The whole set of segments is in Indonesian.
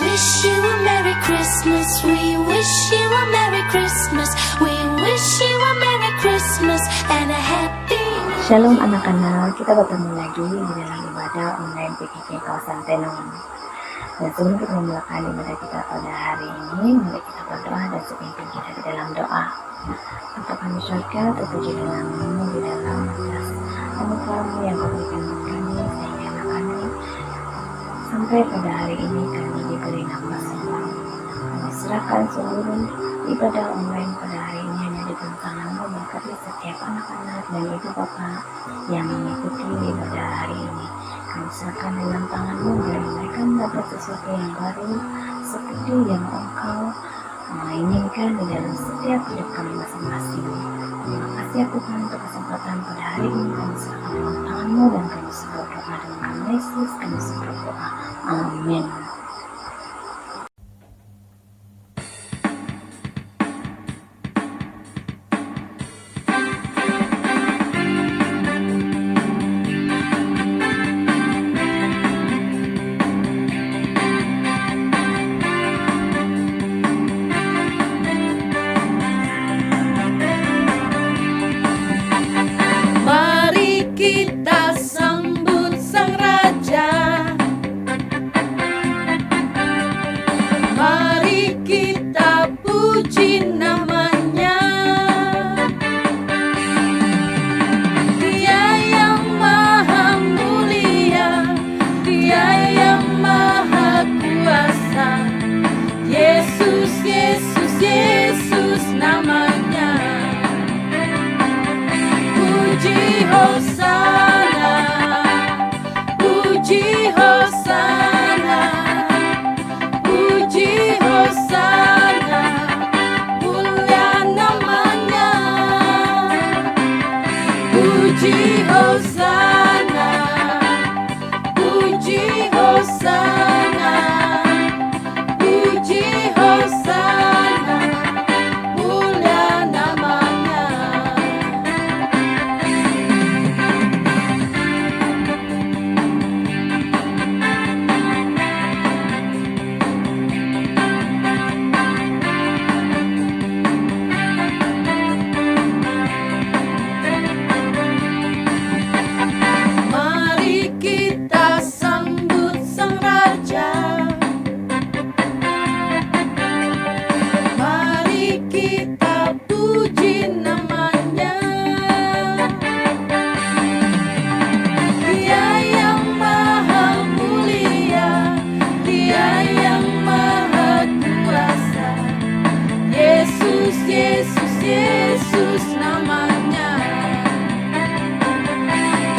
wish you a Merry Christmas. We wish you a Merry Christmas. We wish you a Merry Christmas and a Happy. Shalom anak-anak, kita bertemu lagi di dalam ibadah online PKK Kawasan Tenong. Dan sebelum kita memulakan ibadah kita pada hari ini, mari kita berdoa dan sepimpin kita di dalam doa. Bapa kami surga, terpuji namamu di dalam atas anugerah-Mu yang Kau berikan kepada kami sehingga anak-anak sampai pada hari ini kami diberi nafas ulang. Kami serahkan seluruh ibadah online pada hari ini hanya di dalam tangan-Mu, berkati setiap anak-anak dan ibu bapak yang mengikuti ibadah hari ini. Kami serahkan dalam tangan-Mu biar mereka mendapat sesuatu yang baru seperti yang Engkau inginkan di dalam setiap hidup kami masing-masing. Terima kasih ya Tuhan untuk kesempatan pada hari ini. Kami serahkan dalam tangan-Mu dan kami sebut doa dalam nama Yesus. Kami sebut doa. Amin. Kita sambut Sang Raja. Mari kita puji namanya. Dia yang maha mulia, Dia yang maha kuasa. Yesus, Yesus, Yesus namanya. Puji Hosana, puji Hosana, puji Hosana, mulia namanya. Puji Hosana, puji Hosana, puji Hosana, mulia namanya. Mari kita sambut Sang Raja. Mari kita puji namanya. Dia yang maha mulia, Dia yang maha kuasa. Yesus, Yesus, Yesus namanya.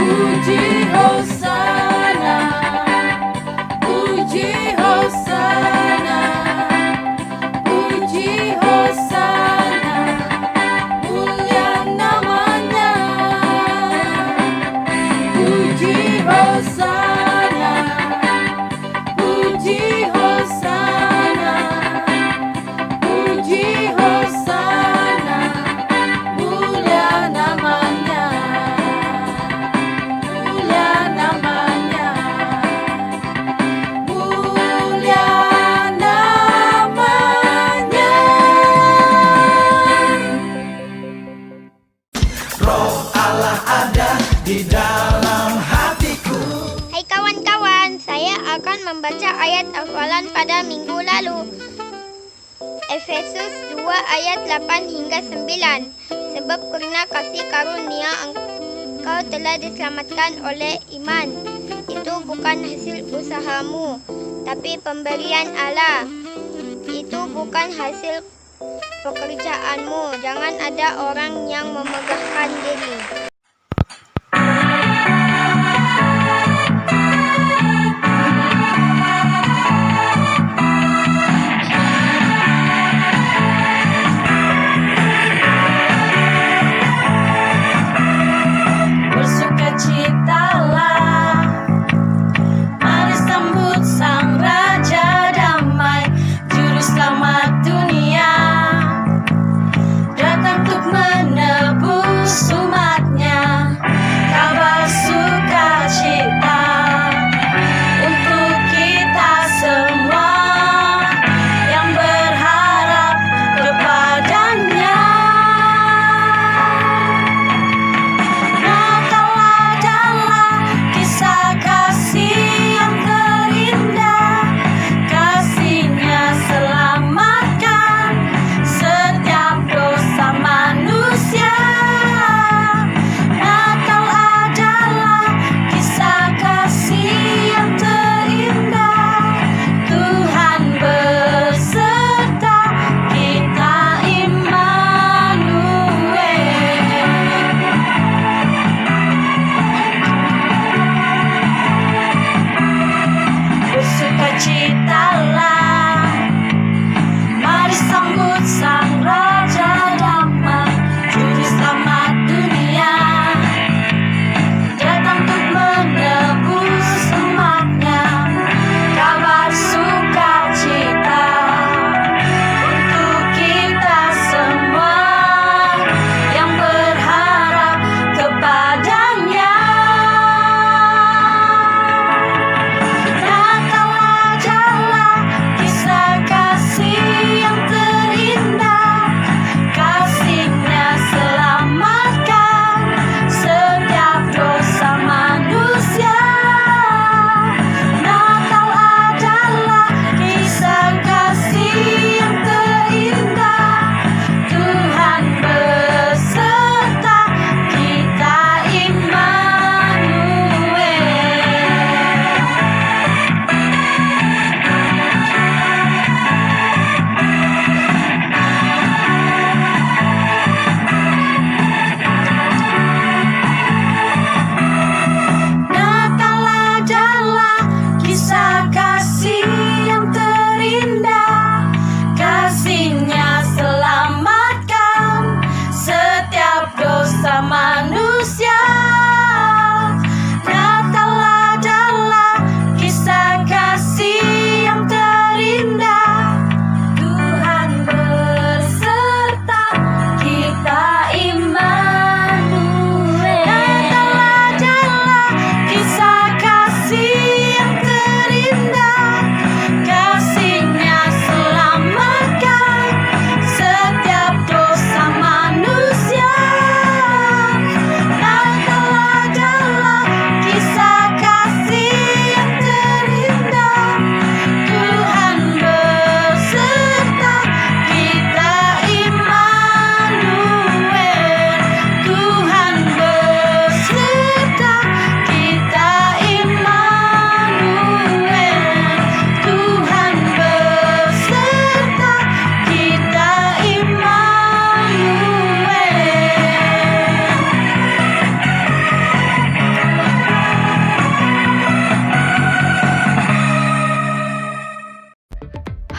Puji Hosana, puji Hosana, puji Hosana, mulia namanya. Puji Hosana, puji Hosana, puji Hosana, mulia namanya. Mulia namanya. Mulia namanya. Roh Allah ada di dalam hatiku. Hai kawan-kawan, saya akan membaca ayat hafalan pada minggu lalu. Efesus 2 ayat 8 hingga 9. Sebab karena kasih karunia engkau telah diselamatkan oleh iman. Itu bukan hasil usahamu, tapi pemberian Allah. Itu bukan hasil pekerjaanmu. Jangan ada orang yang memegahkan diri. Bersukacitalah, mari sambut Sang Raja damai, Juru Selamat dunia, datang untuk menebus umatnya.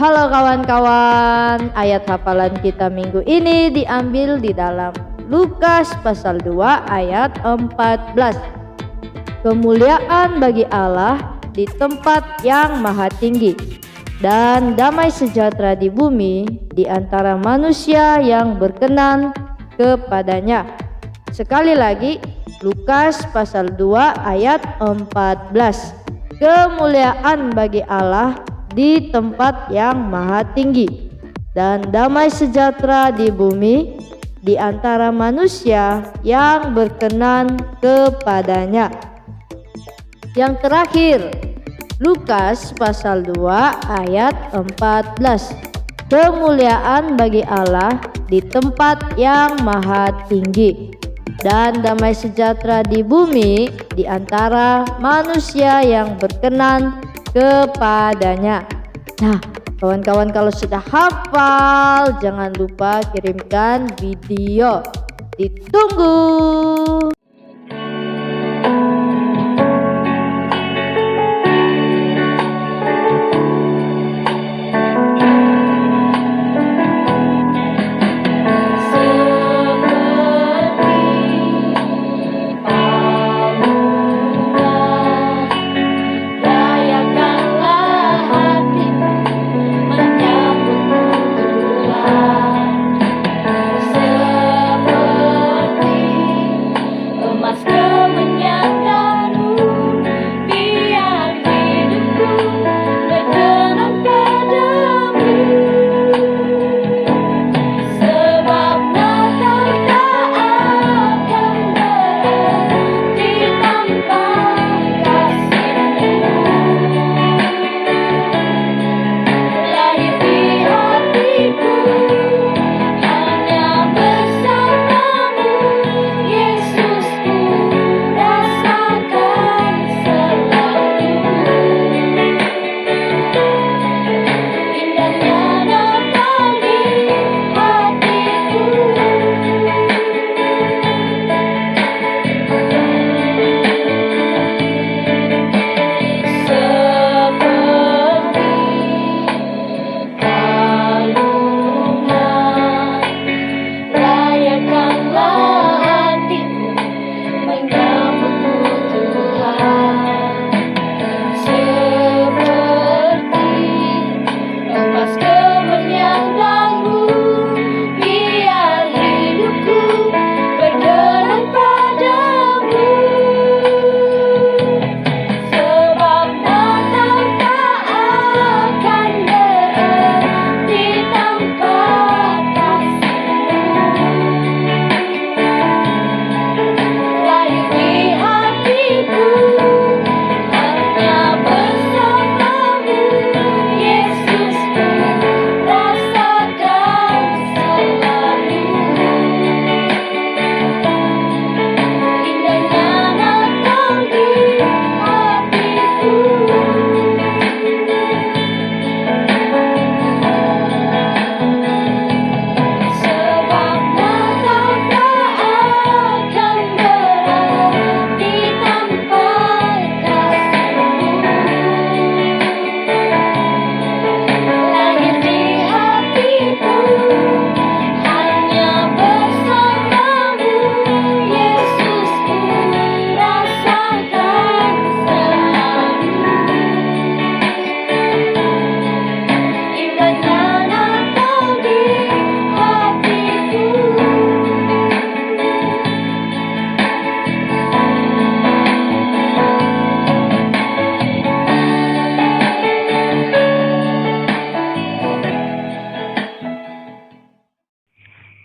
Halo kawan-kawan, ayat hafalan kita minggu ini diambil di dalam Lukas pasal 2 ayat 14. Kemuliaan bagi Allah di tempat yang maha tinggi, dan damai sejahtera di bumi di antara manusia yang berkenan kepadanya. Sekali lagi, Lukas pasal 2 ayat 14. Kemuliaan bagi Allah di tempat yang maha tinggi, dan damai sejahtera di bumi di antara manusia yang berkenan kepadanya. Yang terakhir, Lukas pasal 2 ayat 14. Kemuliaan bagi Allah di tempat yang maha tinggi, dan damai sejahtera di bumi di antara manusia yang berkenan kepadanya. Nah, kawan-kawan, kalau sudah hafal, jangan lupa kirimkan video. Ditunggu.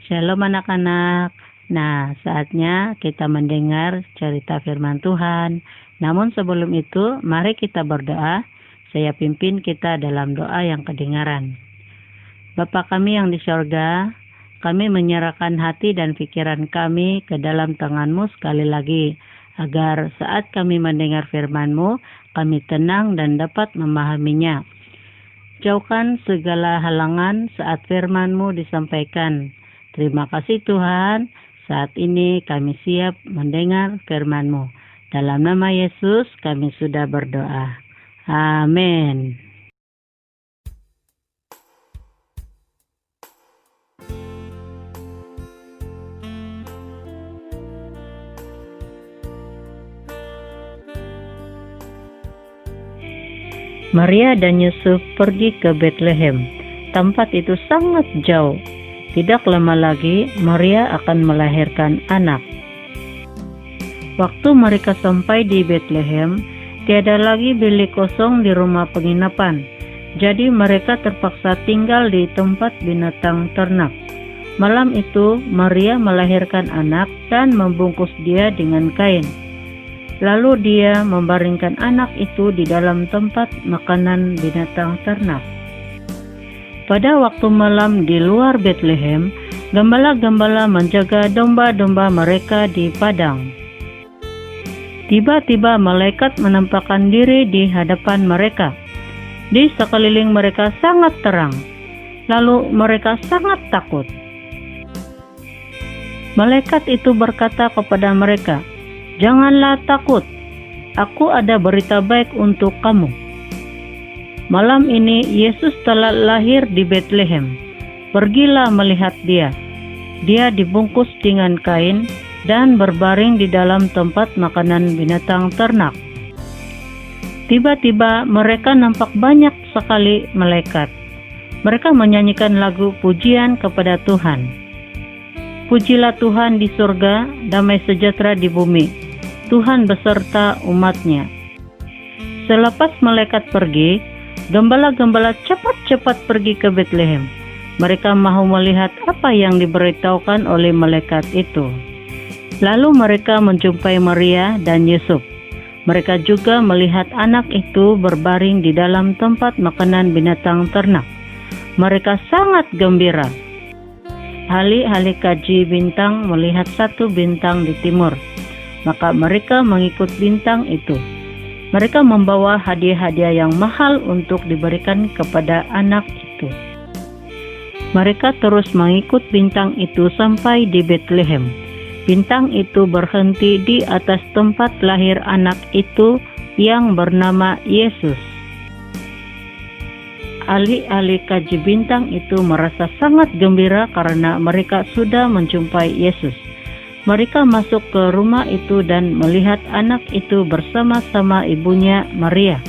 Shalom anak-anak. Nah, saatnya kita mendengar cerita firman Tuhan. Namun sebelum itu, mari kita berdoa. Saya pimpin kita dalam doa yang kedengaran. Bapa kami yang di sorga, kami menyerahkan hati dan pikiran kami ke dalam tangan-Mu sekali lagi, agar saat kami mendengar firman-Mu, kami tenang dan dapat memahaminya. Jauhkan segala halangan saat firman-Mu disampaikan. Terima kasih Tuhan, saat ini kami siap mendengar firman-Mu. Dalam nama Yesus kami sudah berdoa. Amin. Maria dan Yusuf pergi ke Bethlehem. Tempat itu sangat jauh. Tidak lama lagi Maria akan melahirkan anak. Waktu mereka sampai di Bethlehem, tiada lagi bilik kosong di rumah penginapan. Jadi mereka terpaksa tinggal di tempat binatang ternak. Malam itu Maria melahirkan anak dan membungkus dia dengan kain. Lalu dia membaringkan anak itu di dalam tempat makanan binatang ternak. Pada waktu malam di luar Bethlehem, gembala-gembala menjaga domba-domba mereka di padang. Tiba-tiba malaikat menampakkan diri di hadapan mereka. Di sekeliling mereka sangat terang. Lalu mereka sangat takut. Malaikat itu berkata kepada mereka, "Janganlah takut, aku ada berita baik untuk kamu. Malam ini Yesus telah lahir di Bethlehem. Pergilah melihat dia. Dia dibungkus dengan kain dan berbaring di dalam tempat makanan binatang ternak." Tiba-tiba mereka nampak banyak sekali malaikat. Mereka menyanyikan lagu pujian kepada Tuhan. Pujilah Tuhan di surga, damai sejahtera di bumi. Tuhan beserta umat-Nya. Selepas malaikat pergi, gembala-gembala cepat-cepat pergi ke Bethlehem. Mereka mahu melihat apa yang diberitahukan oleh malaikat itu. Lalu mereka menjumpai Maria dan Yusuf. Mereka juga melihat anak itu berbaring di dalam tempat makanan binatang ternak. Mereka sangat gembira. Ahli-ahli kaji bintang melihat satu bintang di timur. Maka mereka mengikut bintang itu. Mereka membawa hadiah-hadiah yang mahal untuk diberikan kepada anak itu. Mereka terus mengikut bintang itu sampai di Bethlehem. Bintang itu berhenti di atas tempat lahir anak itu yang bernama Yesus. Ahli-ahli kaji bintang itu merasa sangat gembira karena mereka sudah menjumpai Yesus. Mereka masuk ke rumah itu dan melihat anak itu bersama-sama ibunya Maria.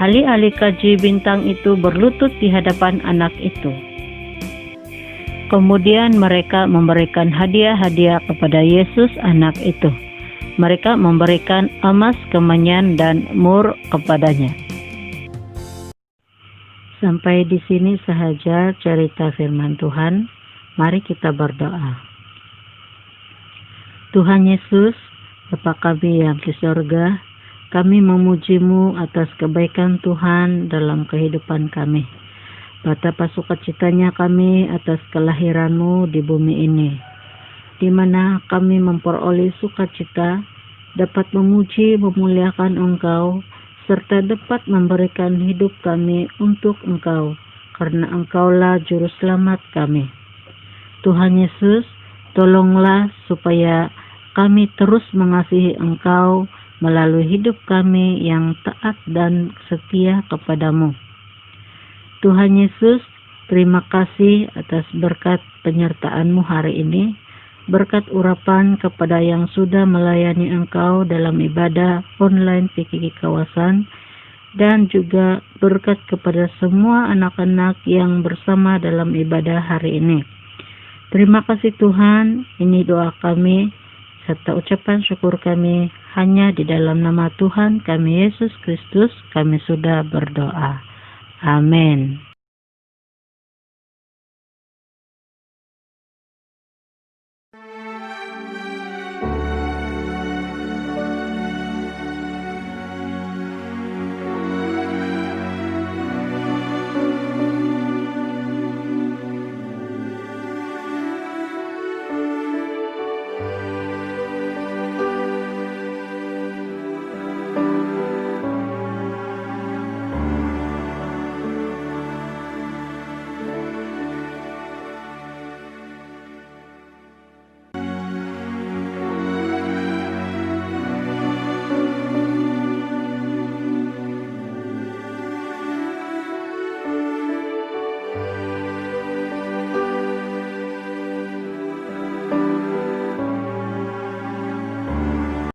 Ahli-ahli kaji bintang itu berlutut di hadapan anak itu. Kemudian mereka memberikan hadiah-hadiah kepada Yesus anak itu. Mereka memberikan emas, kemenyan, dan mur kepadanya. Sampai di sini sahaja cerita firman Tuhan. Mari kita berdoa. Tuhan Yesus, Bapa kami yang di sorga, kami memuji-Mu atas kebaikan Tuhan dalam kehidupan kami. Betapa sukacitanya kami atas kelahiran-Mu di bumi ini, di mana kami memperoleh sukacita, dapat memuji, memuliakan Engkau, serta dapat memberikan hidup kami untuk Engkau, karena Engkaulah Juru Selamat kami. Tuhan Yesus, tolonglah supaya kami terus mengasihi Engkau melalui hidup kami yang taat dan setia kepadamu. Tuhan Yesus, terima kasih atas berkat penyertaan-Mu hari ini, berkat urapan kepada yang sudah melayani Engkau dalam ibadah online PKK Kawasan, dan juga berkat kepada semua anak-anak yang bersama dalam ibadah hari ini. Terima kasih Tuhan, ini doa kami, serta ucapan syukur kami hanya di dalam nama Tuhan kami Yesus Kristus kami sudah berdoa. Amin.